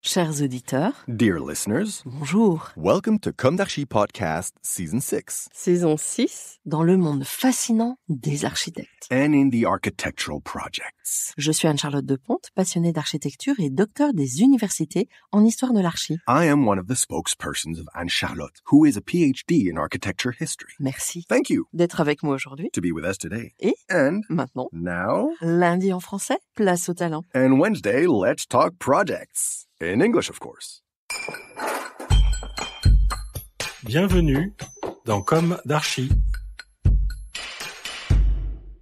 Chers auditeurs, Dear listeners, bonjour. welcome to Comme d'Archi Podcast Season 6. Saison 6, dans le monde fascinant des architectes. And in the architectural projects. Je suis Anne-Charlotte Deponte, passionnée d'architecture et docteur des universités en histoire de l'archi. I am one of the spokespersons of Anne-Charlotte, who is a PhD in architecture history. Merci Thank you d'être avec moi aujourd'hui. to be with us today. Et And maintenant, now, lundi en français, place au talent. and Wednesday, let's talk projects. In English, of course. Bienvenue dans Comme d'Archi.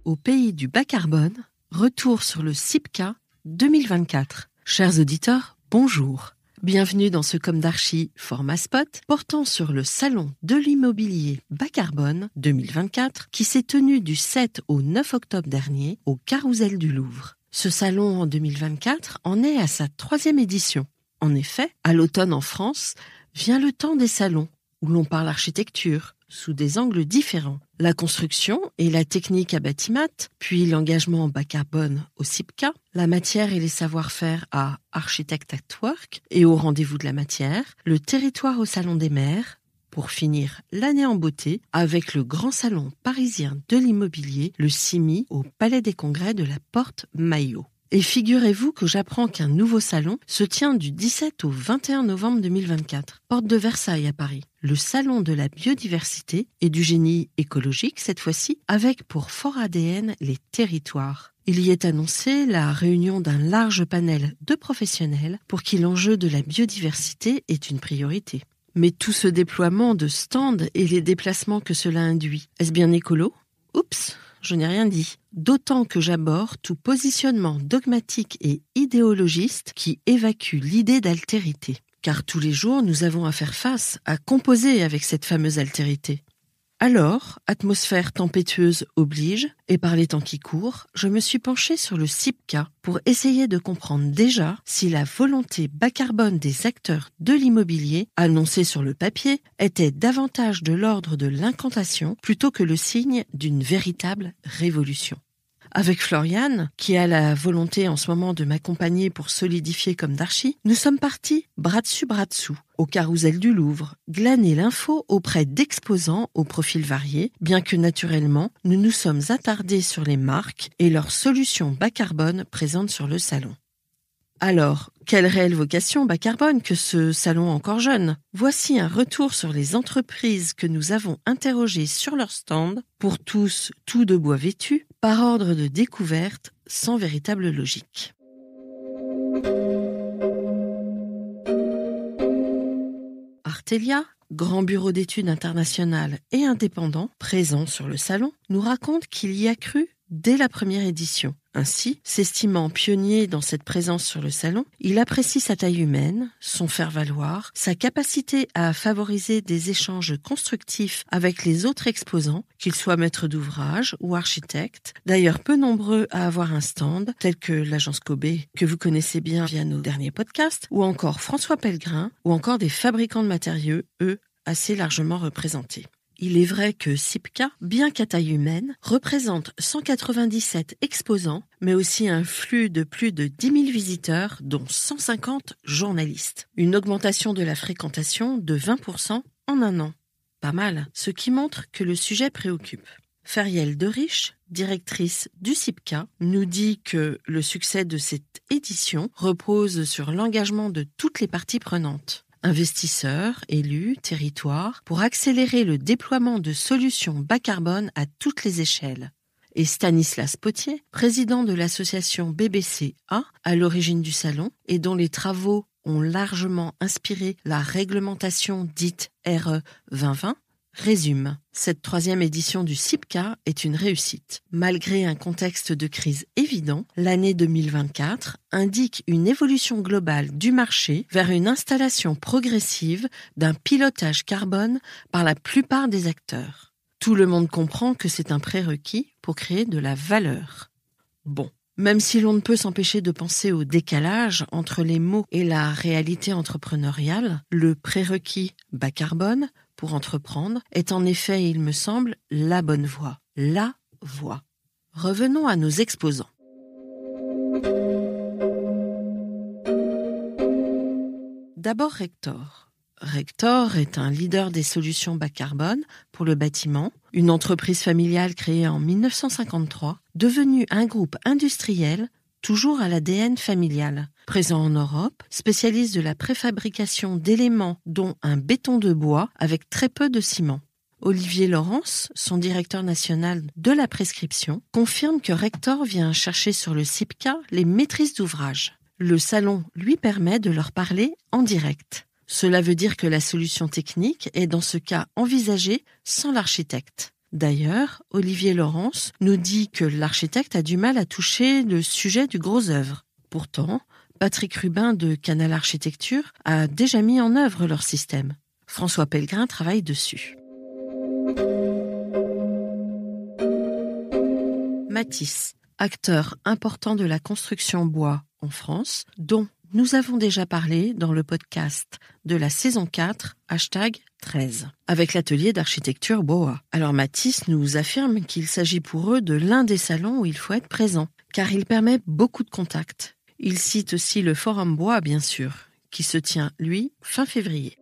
Au pays du bas carbone, retour sur le CIPCA 2024. Chers auditeurs, bonjour. Bienvenue dans ce Comme d'Archi format spot portant sur le salon de l'immobilier bas carbone 2024 qui s'est tenu du 7 au 9 octobre dernier au Carrousel du Louvre. Ce salon en 2024 en est à sa 3e édition. En effet, à l'automne en France, vient le temps des salons où l'on parle architecture sous des angles différents. La construction et la technique à bâtiment, puis l'engagement bas carbone au CIPCA, la matière et les savoir-faire à Architect at Work et au rendez-vous de la matière, le territoire au Salon des Mers, pour finir l'année en beauté avec le grand salon parisien de l'immobilier, le CIMI, au Palais des Congrès de la Porte Maillot. Et figurez-vous que j'apprends qu'un nouveau salon se tient du 17 au 21 novembre 2024, porte de Versailles à Paris. Le salon de la biodiversité et du génie écologique cette fois-ci, avec pour fort ADN les territoires. Il y est annoncé la réunion d'un large panel de professionnels pour qui l'enjeu de la biodiversité est une priorité. Mais tout ce déploiement de stands et les déplacements que cela induit, est-ce bien écolo ? Oups, je n'ai rien dit. D'autant que j'aborde tout positionnement dogmatique et idéologiste qui évacue l'idée d'altérité. Car tous les jours, nous avons à faire face, à composer avec cette fameuse altérité. Alors, atmosphère tempétueuse oblige, et par les temps qui courent, je me suis penchée sur le CIPCA pour essayer de comprendre déjà si la volonté bas carbone des acteurs de l'immobilier, annoncée sur le papier, était davantage de l'ordre de l'incantation plutôt que le signe d'une véritable révolution. Avec Floriane, qui a la volonté en ce moment de m'accompagner pour solidifier Comme d'Archi, nous sommes partis bras dessous, au Carrousel du Louvre, glaner l'info auprès d'exposants aux profils variés, bien que naturellement, nous nous sommes attardés sur les marques et leurs solutions bas carbone présentes sur le salon. Alors, quelle réelle vocation bas carbone que ce salon encore jeune ? Voici un retour sur les entreprises que nous avons interrogées sur leur stand, pour tous tout de bois vêtus, par ordre de découverte, sans véritable logique. Artelia, grand bureau d'études internationales et indépendant, présent sur le salon, nous raconte qu'il y a cru dès la première édition. Ainsi, s'estimant pionnier dans cette présence sur le salon, il apprécie sa taille humaine, son faire-valoir, sa capacité à favoriser des échanges constructifs avec les autres exposants, qu'ils soient maîtres d'ouvrage ou architectes, d'ailleurs peu nombreux à avoir un stand, tel que l'agence Cobé, que vous connaissez bien via nos derniers podcasts, ou encore François Pellegrin, ou encore des fabricants de matériaux, eux, assez largement représentés. Il est vrai que CIPCA, bien qu'à taille humaine, représente 197 exposants, mais aussi un flux de plus de 10 000 visiteurs, dont 150 journalistes. Une augmentation de la fréquentation de 20% en un an. Pas mal, ce qui montre que le sujet préoccupe. Feriel Deriche, directrice du CIPCA, nous dit que le succès de cette édition repose sur l'engagement de toutes les parties prenantes. Investisseurs, élus, territoires, pour accélérer le déploiement de solutions bas carbone à toutes les échelles. Et Stanislas Potier, président de l'association BBC-A, à l'origine du salon, et dont les travaux ont largement inspiré la réglementation dite RE 2020, résume. Cette 3e édition du CIPCA est une réussite. Malgré un contexte de crise évident, l'année 2024 indique une évolution globale du marché vers une installation progressive d'un pilotage carbone par la plupart des acteurs. Tout le monde comprend que c'est un prérequis pour créer de la valeur. Bon. Même si l'on ne peut s'empêcher de penser au décalage entre les mots et la réalité entrepreneuriale, le prérequis bas carbone pour entreprendre est en effet, il me semble, la bonne voie. La voie. Revenons à nos exposants. D'abord Rector. Rector est un leader des solutions bas carbone pour le bâtiment, une entreprise familiale créée en 1953, devenue un groupe industriel toujours à l'ADN familial. Présent en Europe, spécialiste de la préfabrication d'éléments dont un béton de bois avec très peu de ciment. Olivier Laurence, son directeur national de la prescription, confirme que Rector vient chercher sur le CIPCA les maîtrises d'ouvrage. Le salon lui permet de leur parler en direct. Cela veut dire que la solution technique est dans ce cas envisagée sans l'architecte. D'ailleurs, Olivier Laurence nous dit que l'architecte a du mal à toucher le sujet du gros œuvre. Pourtant, Patrick Rubin de Canal Architecture a déjà mis en œuvre leur système. François Pellegrin travaille dessus. Matisse, acteur important de la construction bois en France, dont nous avons déjà parlé dans le podcast de la saison 4, #13, avec l'atelier d'architecture Boa. Alors Matisse nous affirme qu'il s'agit pour eux de l'un des salons où il faut être présent, car il permet beaucoup de contacts. Il cite aussi le Forum Bois, bien sûr, qui se tient, lui, fin février.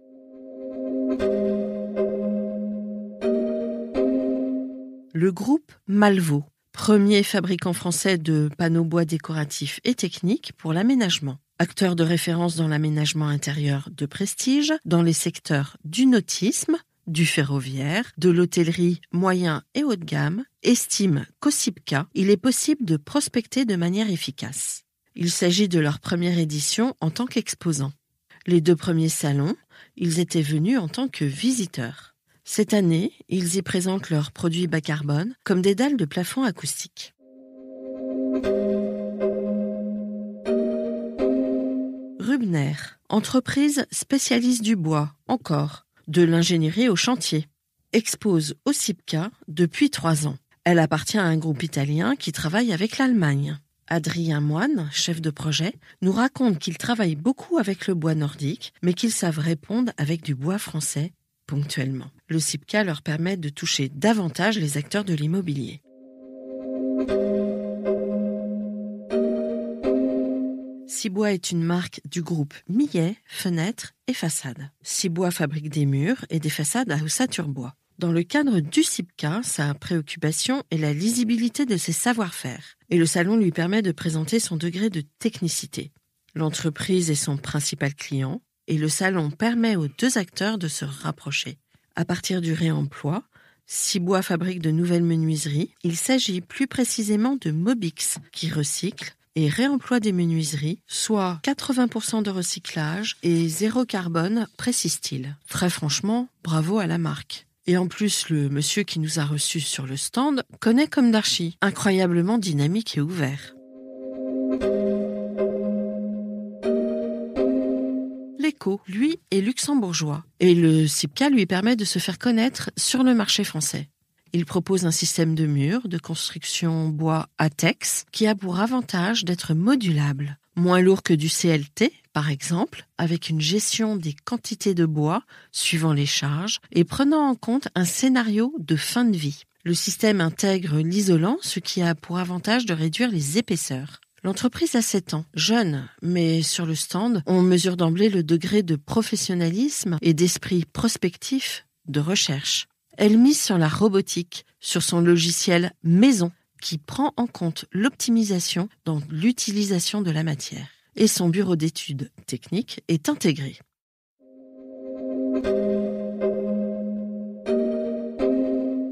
Le groupe Malvaux, premier fabricant français de panneaux bois décoratifs et techniques pour l'aménagement. Acteur de référence dans l'aménagement intérieur de prestige, dans les secteurs du nautisme, du ferroviaire, de l'hôtellerie moyen et haut de gamme, estime qu'au CIPCA, il est possible de prospecter de manière efficace. Il s'agit de leur première édition en tant qu'exposant. Les 2 premiers salons, ils étaient venus en tant que visiteurs. Cette année, ils y présentent leurs produits bas carbone comme des dalles de plafond acoustiques. Rubner, entreprise spécialiste du bois, encore, de l'ingénierie au chantier, expose au CIPCA depuis 3 ans. Elle appartient à un groupe italien qui travaille avec l'Allemagne. Adrien Moine, chef de projet, nous raconte qu'ils travaillent beaucoup avec le bois nordique, mais qu'ils savent répondre avec du bois français ponctuellement. Le CIPCA leur permet de toucher davantage les acteurs de l'immobilier. Cibois est une marque du groupe Millet, Fenêtres et Façades. Cibois fabrique des murs et des façades à ossature bois. Dans le cadre du CIPCA, sa préoccupation est la lisibilité de ses savoir-faire, et le salon lui permet de présenter son degré de technicité. L'entreprise est son principal client, et le salon permet aux 2 acteurs de se rapprocher. À partir du réemploi, Cibois fabrique de nouvelles menuiseries. Il s'agit plus précisément de Mobix, qui recycle et réemploie des menuiseries, soit 80% de recyclage et 0 carbone, précise-t-il. Très franchement, bravo à la marque. Et en plus, le monsieur qui nous a reçus sur le stand connaît Comme d'Archi, incroyablement dynamique et ouvert. L'Eco, lui, est luxembourgeois, et le CIPCA lui permet de se faire connaître sur le marché français. Il propose un système de murs de construction bois ATEX qui a pour avantage d'être modulable, moins lourd que du CLT, par exemple, avec une gestion des quantités de bois suivant les charges et prenant en compte un scénario de fin de vie. Le système intègre l'isolant, ce qui a pour avantage de réduire les épaisseurs. L'entreprise a 7 ans, jeune, mais sur le stand, on mesure d'emblée le degré de professionnalisme et d'esprit prospectif de recherche. Elle mise sur la robotique, sur son logiciel Maison, qui prend en compte l'optimisation dans l'utilisation de la matière. Et son bureau d'études techniques est intégré.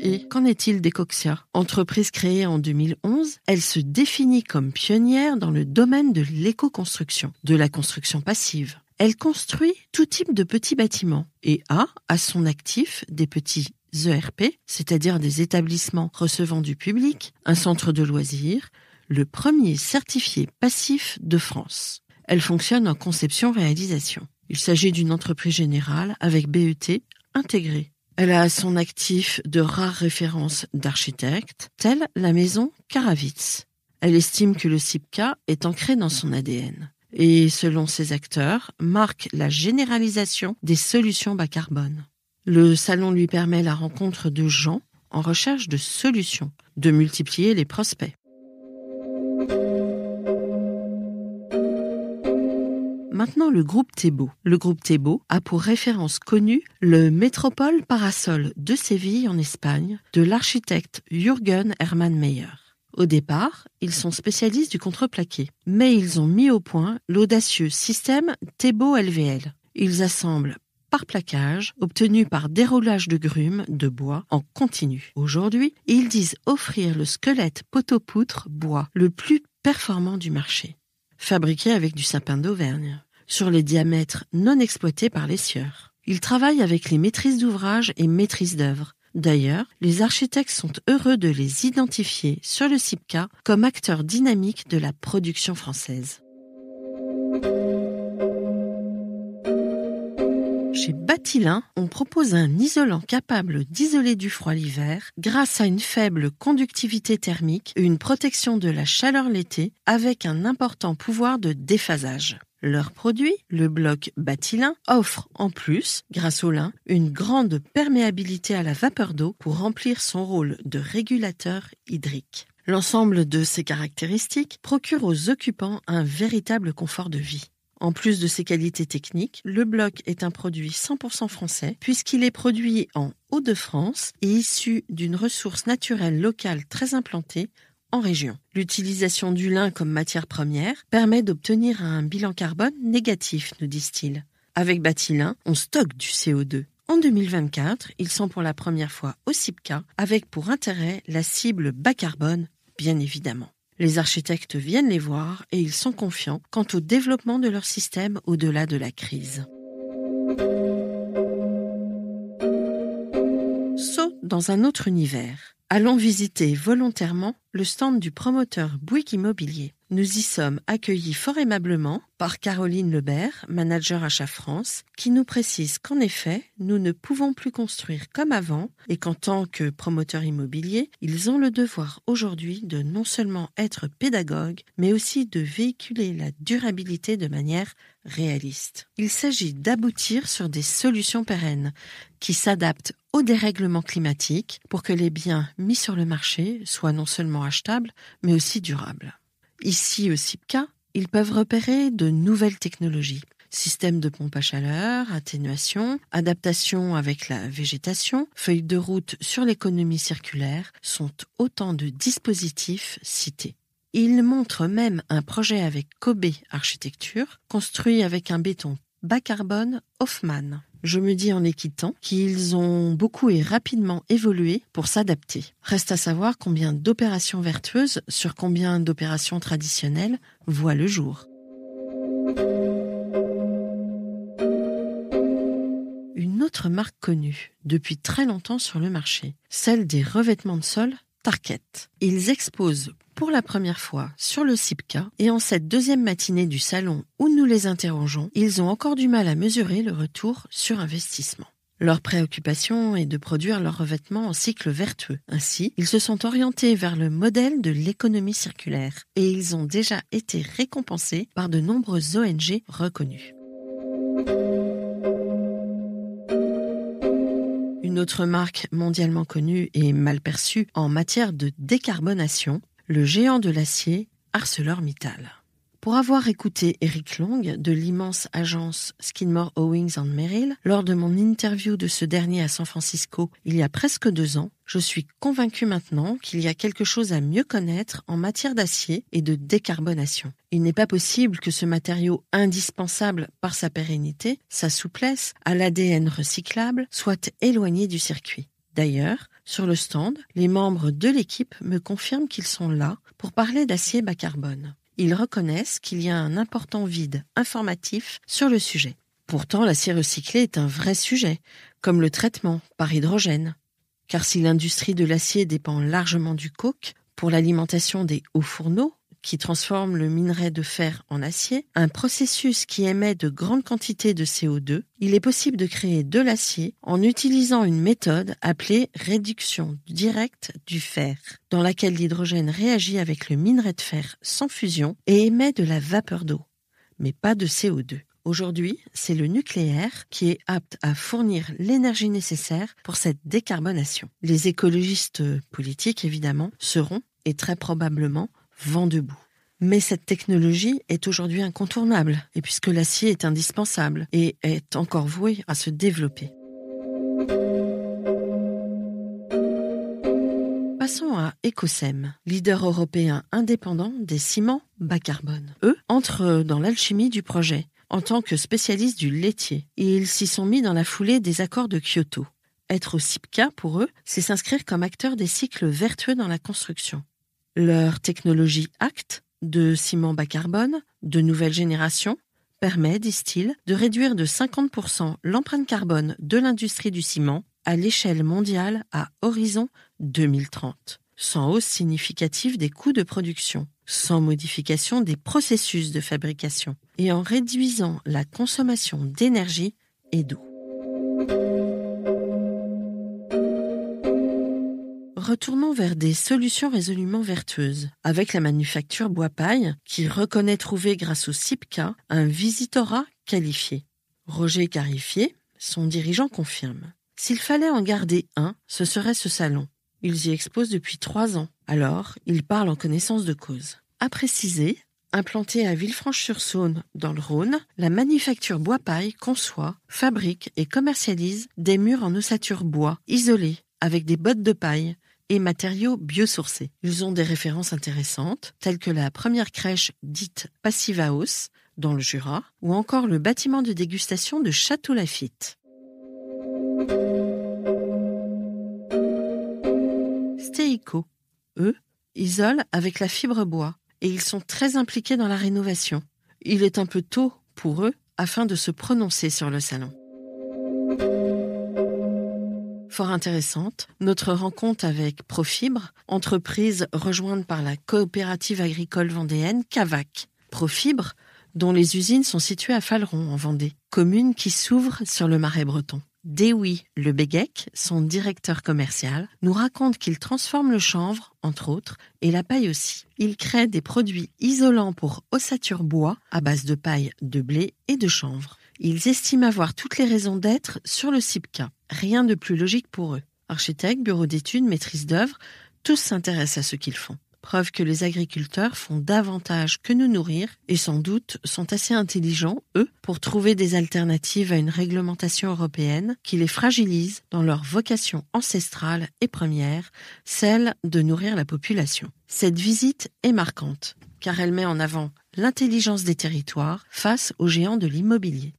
Et qu'en est-il d'Ecoxia ? Entreprise créée en 2011, elle se définit comme pionnière dans le domaine de l'éco-construction, de la construction passive. Elle construit tout type de petits bâtiments et a à son actif des petits ERP, c'est-à-dire des établissements recevant du public, un centre de loisirs, le premier certifié passif de France. Elle fonctionne en conception-réalisation. Il s'agit d'une entreprise générale avec BET intégré. Elle a à son actif de rares références d'architectes, telles la maison Karavitz. Elle estime que le CIPCA est ancré dans son ADN. Et selon ses acteurs, marque la généralisation des solutions bas carbone. Le salon lui permet la rencontre de gens en recherche de solutions, de multiplier les prospects. maintenant le groupe Thébault. Le groupe Thébault a pour référence connue le Métropole Parasol de Séville en Espagne de l'architecte Jürgen Hermann Meyer. Au départ, ils sont spécialistes du contreplaqué, mais ils ont mis au point l'audacieux système Thébault LVL. Ils assemblent par plaquage, obtenu par déroulage de grumes de bois en continu. Aujourd'hui, ils disent offrir le squelette poteau-poutre bois le plus performant du marché, fabriqué avec du sapin d'Auvergne, sur les diamètres non exploités par les sieurs. Ils travaillent avec les maîtrises d'ouvrage et maîtrises d'œuvre. D'ailleurs, les architectes sont heureux de les identifier sur le CIPCA comme acteurs dynamiques de la production française. Chez Batilin, on propose un isolant capable d'isoler du froid l'hiver grâce à une faible conductivité thermique et une protection de la chaleur l'été avec un important pouvoir de déphasage. Leur produit, le bloc Batilin, offre en plus, grâce au lin, une grande perméabilité à la vapeur d'eau pour remplir son rôle de régulateur hydrique. L'ensemble de ces caractéristiques procure aux occupants un véritable confort de vie. En plus de ses qualités techniques, le bloc est un produit 100% français puisqu'il est produit en Hauts-de-France et issu d'une ressource naturelle locale très implantée en région. L'utilisation du lin comme matière première permet d'obtenir un bilan carbone négatif, nous disent-ils. Avec Batilin, on stocke du CO2. En 2024, ils sont pour la première fois au CIPCA avec pour intérêt la cible bas carbone, bien évidemment. Les architectes viennent les voir et ils sont confiants quant au développement de leur système au-delà de la crise. Saut dans un autre univers. Allons visiter volontairement le stand du promoteur Bouygues Immobilier. Nous y sommes accueillis fort aimablement par Caroline Lebert, manager achat France, qui nous précise qu'en effet, nous ne pouvons plus construire comme avant et qu'en tant que promoteur immobilier, ils ont le devoir aujourd'hui de non seulement être pédagogues, mais aussi de véhiculer la durabilité de manière réaliste. Il s'agit d'aboutir sur des solutions pérennes qui s'adaptent au dérèglement climatique pour que les biens mis sur le marché soient non seulement achetables, mais aussi durables. Ici, au CIPCA, ils peuvent repérer de nouvelles technologies. Système de pompe à chaleur, atténuation, adaptation avec la végétation, feuilles de route sur l'économie circulaire sont autant de dispositifs cités. Ils montrent même un projet avec Kobe Architecture, construit avec un béton bas carbone Hoffmann. Je me dis en les quittant qu'ils ont beaucoup et rapidement évolué pour s'adapter. Reste à savoir combien d'opérations vertueuses sur combien d'opérations traditionnelles voient le jour. Une autre marque connue depuis très longtemps sur le marché, celle des revêtements de sol Tarkett. Ils exposent pour la première fois sur le CIPCA et en cette deuxième matinée du salon où nous les interrogeons, ils ont encore du mal à mesurer le retour sur investissement. Leur préoccupation est de produire leurs revêtements en cycle vertueux. Ainsi, ils se sont orientés vers le modèle de l'économie circulaire et ils ont déjà été récompensés par de nombreuses ONG reconnues. Une autre marque mondialement connue et mal perçue en matière de décarbonation, le géant de l'acier ArcelorMittal. Pour avoir écouté Eric Long de l'immense agence Skidmore, Owings & Merrill lors de mon interview de ce dernier à San Francisco il y a presque 2 ans, je suis convaincu maintenant qu'il y a quelque chose à mieux connaître en matière d'acier et de décarbonation. Il n'est pas possible que ce matériau indispensable par sa pérennité, sa souplesse, à l'ADN recyclable, soit éloigné du circuit. D'ailleurs, sur le stand, les membres de l'équipe me confirment qu'ils sont là pour parler d'acier bas carbone. Ils reconnaissent qu'il y a un important vide informatif sur le sujet. Pourtant, l'acier recyclé est un vrai sujet, comme le traitement par hydrogène. Car si l'industrie de l'acier dépend largement du coke pour l'alimentation des hauts fourneaux, qui transforment le minerai de fer en acier, un processus qui émet de grandes quantités de CO2, il est possible de créer de l'acier en utilisant une méthode appelée réduction directe du fer, dans laquelle l'hydrogène réagit avec le minerai de fer sans fusion et émet de la vapeur d'eau, mais pas de CO2. Aujourd'hui, c'est le nucléaire qui est apte à fournir l'énergie nécessaire pour cette décarbonation. Les écologistes politiques, évidemment, seront, et très probablement, vent debout. Mais cette technologie est aujourd'hui incontournable, et puisque l'acier est indispensable et est encore voué à se développer. Passons à Ecosem, leader européen indépendant des ciments bas carbone. Eux entrent dans l'alchimie du projet en tant que spécialistes du laitier. Ils s'y sont mis dans la foulée des accords de Kyoto. Être au CIPCA, pour eux, c'est s'inscrire comme acteur des cycles vertueux dans la construction. Leur technologie ACT, de ciment bas carbone, de nouvelle génération, permet, disent-ils, de réduire de 50% l'empreinte carbone de l'industrie du ciment à l'échelle mondiale à horizon 2030, sans hausse significative des coûts de production, sans modification des processus de fabrication et en réduisant la consommation d'énergie et d'eau. Retournons vers des solutions résolument vertueuses, avec la manufacture bois-paille qui reconnaît trouver grâce au CIPCA un visitorat qualifié. Roger Carifier, son dirigeant, confirme. S'il fallait en garder un, ce serait ce salon. Ils y exposent depuis 3 ans. Alors, ils parlent en connaissance de cause. À préciser, implantée à Villefranche-sur-Saône, dans le Rhône, la manufacture bois-paille conçoit, fabrique et commercialise des murs en ossature bois, isolés, avec des bottes de paille et matériaux biosourcés. Ils ont des références intéressantes, telles que la première crèche dite Passive House, dans le Jura, ou encore le bâtiment de dégustation de Château-Lafite. Steico, eux, isolent avec la fibre bois et ils sont très impliqués dans la rénovation. Il est un peu tôt pour eux afin de se prononcer sur le salon. Fort intéressante, notre rencontre avec Profibre, entreprise rejointe par la coopérative agricole vendéenne Cavac. Profibre, dont les usines sont situées à Faleron en Vendée, commune qui s'ouvre sur le Marais breton. Dewi Le Béguec, son directeur commercial, nous raconte qu'il transforme le chanvre, entre autres, et la paille aussi. Il crée des produits isolants pour ossature bois à base de paille, de blé et de chanvre. Ils estiment avoir toutes les raisons d'être sur le CIPCA. Rien de plus logique pour eux. Architectes, bureaux d'études, maîtrise d'œuvre, tous s'intéressent à ce qu'ils font. Preuve que les agriculteurs font davantage que nous nourrir et sans doute sont assez intelligents, eux, pour trouver des alternatives à une réglementation européenne qui les fragilise dans leur vocation ancestrale et première, celle de nourrir la population. Cette visite est marquante, car elle met en avant l'intelligence des territoires face aux géants de l'immobilier.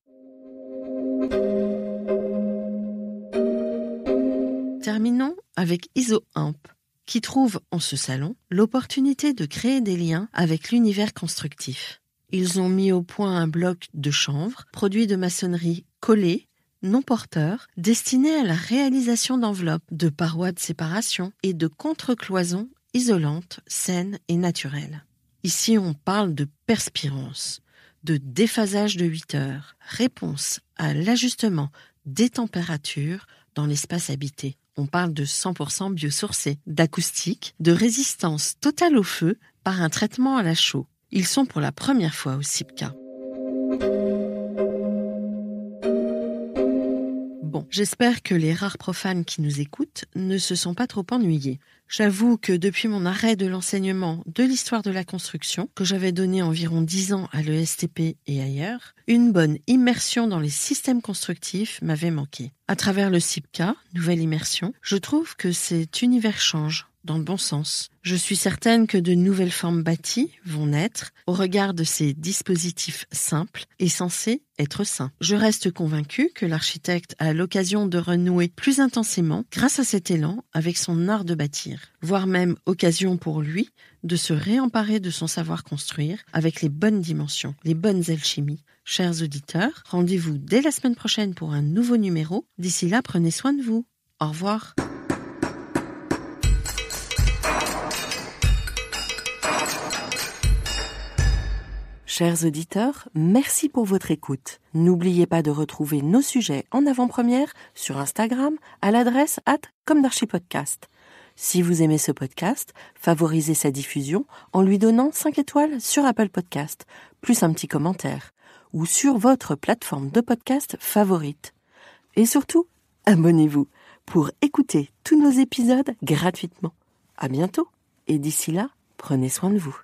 Terminons avec ISOIMP, qui trouve en ce salon l'opportunité de créer des liens avec l'univers constructif. Ils ont mis au point un bloc de chanvre, produit de maçonnerie collée, non porteur, destiné à la réalisation d'enveloppes, de parois de séparation et de contre-cloisons isolantes, saines et naturelles. Ici, on parle de perspirance, de déphasage de 8 heures, réponse à l'ajustement des températures dans l'espace habité. On parle de 100% biosourcé, d'acoustique, de résistance totale au feu par un traitement à la chaux. Ils sont pour la première fois au CIPCA. Bon, j'espère que les rares profanes qui nous écoutent ne se sont pas trop ennuyés. J'avoue que depuis mon arrêt de l'enseignement de l'histoire de la construction, que j'avais donné environ 10 ans à l'ESTP et ailleurs, une bonne immersion dans les systèmes constructifs m'avait manqué. À travers le CIPCA, nouvelle immersion, je trouve que cet univers change, dans le bon sens. Je suis certaine que de nouvelles formes bâties vont naître au regard de ces dispositifs simples et censés être sains. Je reste convaincue que l'architecte a l'occasion de renouer plus intensément grâce à cet élan avec son art de bâtir, voire même occasion pour lui de se réemparer de son savoir construire avec les bonnes dimensions, les bonnes alchimies. Chers auditeurs, rendez-vous dès la semaine prochaine pour un nouveau numéro. D'ici là, prenez soin de vous. Au revoir. Chers auditeurs, merci pour votre écoute. N'oubliez pas de retrouver nos sujets en avant-première sur Instagram à l'adresse @comdarchipodcast. Si vous aimez ce podcast, favorisez sa diffusion en lui donnant 5 étoiles sur Apple Podcast, plus un petit commentaire, ou sur votre plateforme de podcast favorite. Et surtout, abonnez-vous pour écouter tous nos épisodes gratuitement. À bientôt, et d'ici là, prenez soin de vous.